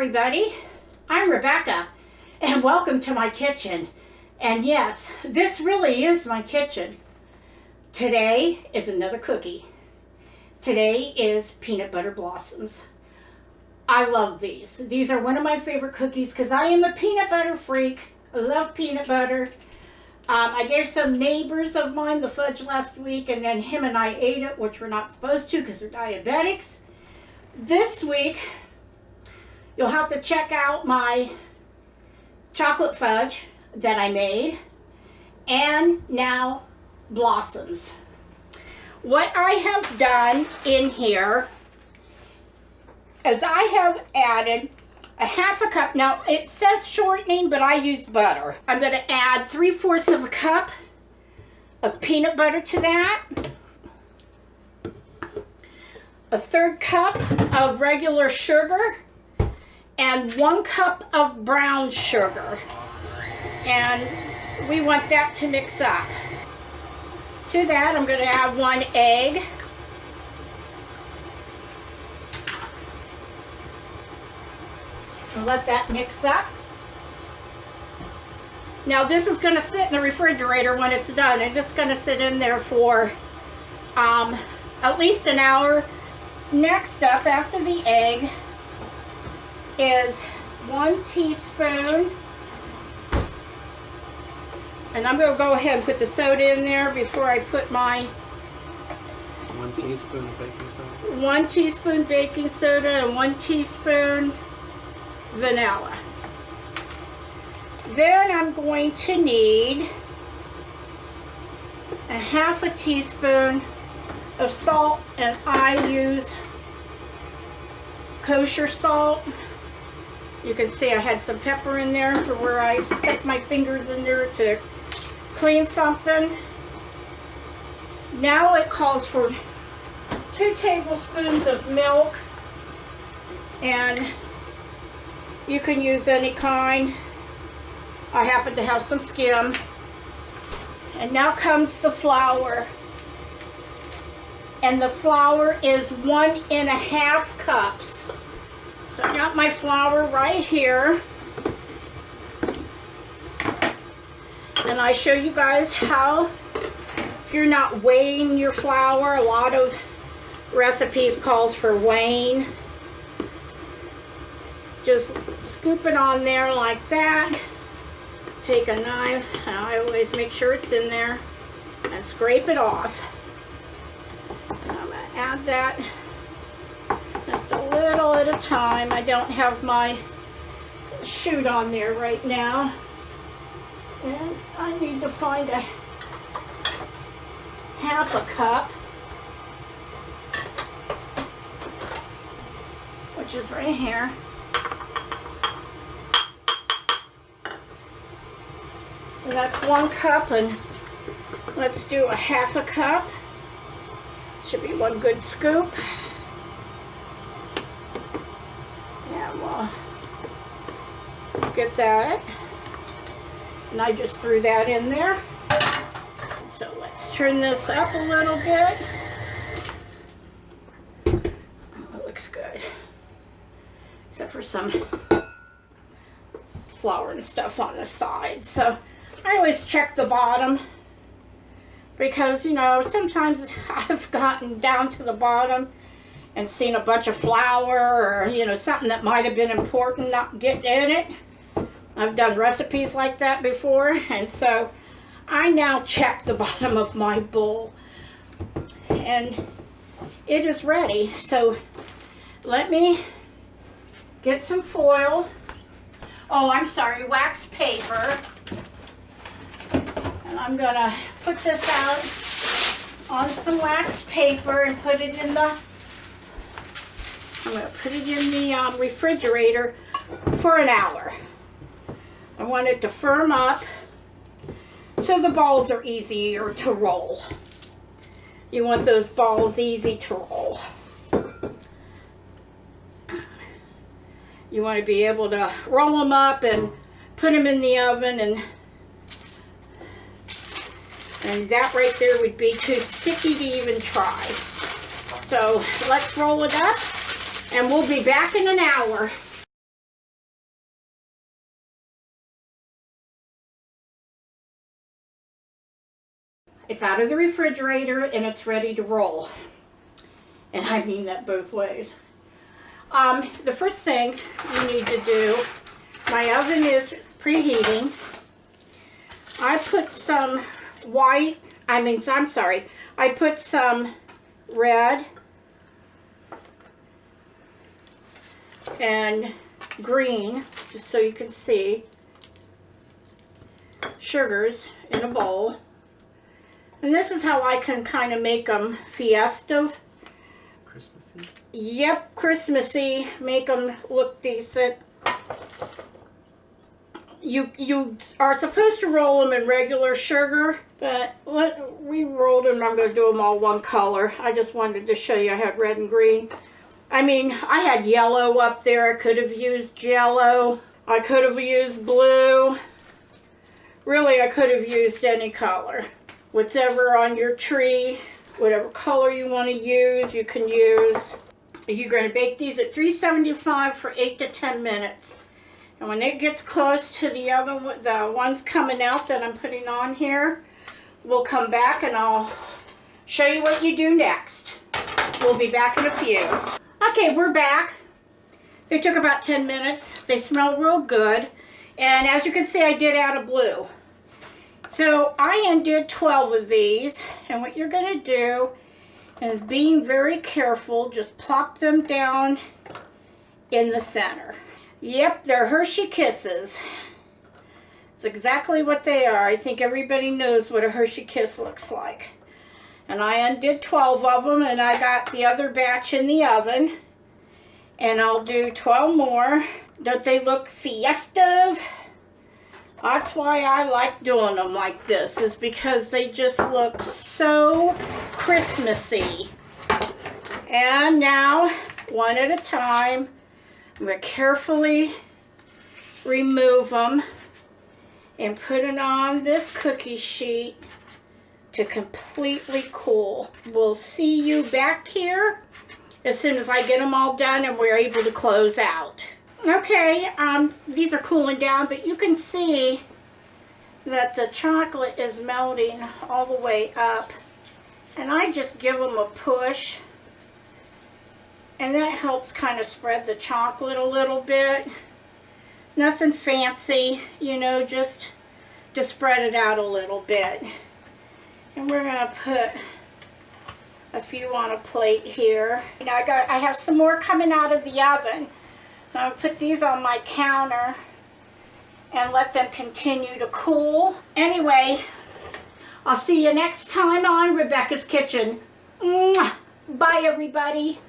everybody. I'm Rebecca, and welcome to my kitchen. And yes, this really is my kitchen. Today is another cookie. Today is peanut butter blossoms. I love these. These are one of my favorite cookies because I am a peanut butter freak. I love peanut butter. I gave some neighbors of mine the fudge last week, and then him and I ate it, which we're not supposed to because we're diabetics. This week, you'll have to check out my chocolate fudge that I made, and now blossoms. What I have done in here is I have added a half a cup. Now it says shortening, but I use butter. I'm going to add 3/4 of a cup of peanut butter to that. A 1/3 cup of regular sugar and 1 cup of brown sugar. And we want that to mix up. To that, I'm going to add 1 egg. And let that mix up. Now this is going to sit in the refrigerator when it's done, and it's going to sit in there for at least an hour. Next up, after the egg, is 1 teaspoon. And I'm going to go ahead and put the soda in there before I put my 1 teaspoon of baking soda. 1 teaspoon baking soda and 1 teaspoon vanilla. Then I'm going to need a 1/2 teaspoon of salt, and I use kosher salt. You can see I had some pepper in there for where I stuck my fingers in there to clean something. Now it calls for 2 tablespoons of milk, and you can use any kind. I happen to have some skim. And now comes the flour. And the flour is 1 1/2 cups. So I got my flour right here. And I show you guys how, if you're not weighing your flour, a lot of recipes calls for weighing. Just scoop it on there like that. Take a knife, and I always make sure it's in there, and scrape it off. And I'm going to add that just a little at a time. I don't have my chute on there right now. And I need to find a 1/2 cup, which is right here. And that's 1 cup, and let's do a 1/2 cup. Should be 1 good scoop. And we'll get that. And I just threw that in there. So let's turn this up a little bit. Oh, it looks good. Except for some flour and stuff on the side. So I always check the bottom because, you know, sometimes I've gotten down to the bottom and seen a bunch of flour or, you know, something that might have been important not get in it. I've done recipes like that before, and so I now check the bottom of my bowl, and it is ready. So let me get some foil. Oh, I'm sorry, wax paper. And I'm gonna put this out on some wax paper and put it in the, refrigerator for an hour. I want it to firm up so the balls are easier to roll. You want those balls easy to roll. You want to be able to roll them up and put them in the oven, and that right there would be too sticky to even try. So let's roll it up, and we'll be back in an hour. It's out of the refrigerator and it's ready to roll. And I mean that both ways. The first thing you need to do, my oven is preheating. I put some I put some red and green, just so you can see, sugars in a bowl. And this is how I can kind of make them fiesta. Christmassy? Yep, Christmassy. Make them look decent. You are supposed to roll them in regular sugar, but we rolled them. I'm going to do them all one color. I just wanted to show you I had red and green. I mean, I had yellow up there. I could have used Jello. I could have used blue. Really, I could have used any color. Whatever on your tree, whatever color you want to use, you can use. You're going to bake these at 375 for 8 to 10 minutes. And when it gets close to the ones coming out that I'm putting on here, we'll come back and I'll show you what you do next. We'll be back in a few. Okay, we're back. They took about 10 minutes. They smell real good. And as you can see, I did add a blue. So I undid 12 of these. And what you're going to do is, being very careful, just plop them down in the center. Yep, they're Hershey Kisses. It's exactly what they are. I think everybody knows what a Hershey Kiss looks like. And I undid 12 of them, and I got the other batch in the oven. And I'll do 12 more. Don't they look festive? That's why I like doing them like this, is because they just look so Christmassy. And now, one at a time, I'm going to carefully remove them and put it on this cookie sheet to completely cool. We'll see you back here as soon as I get them all done and we're able to close out. Okay, these are cooling down, but you can see that the chocolate is melting all the way up. And I just give them a push. And that helps kind of spread the chocolate a little bit. Nothing fancy, you know, just to spread it out a little bit. And we're going to put a few on a plate here. You know, I have some more coming out of the oven. So I'm going to put these on my counter and let them continue to cool. Anyway, I'll see you next time on Rebecca's Kitchen. Mwah! Bye, everybody.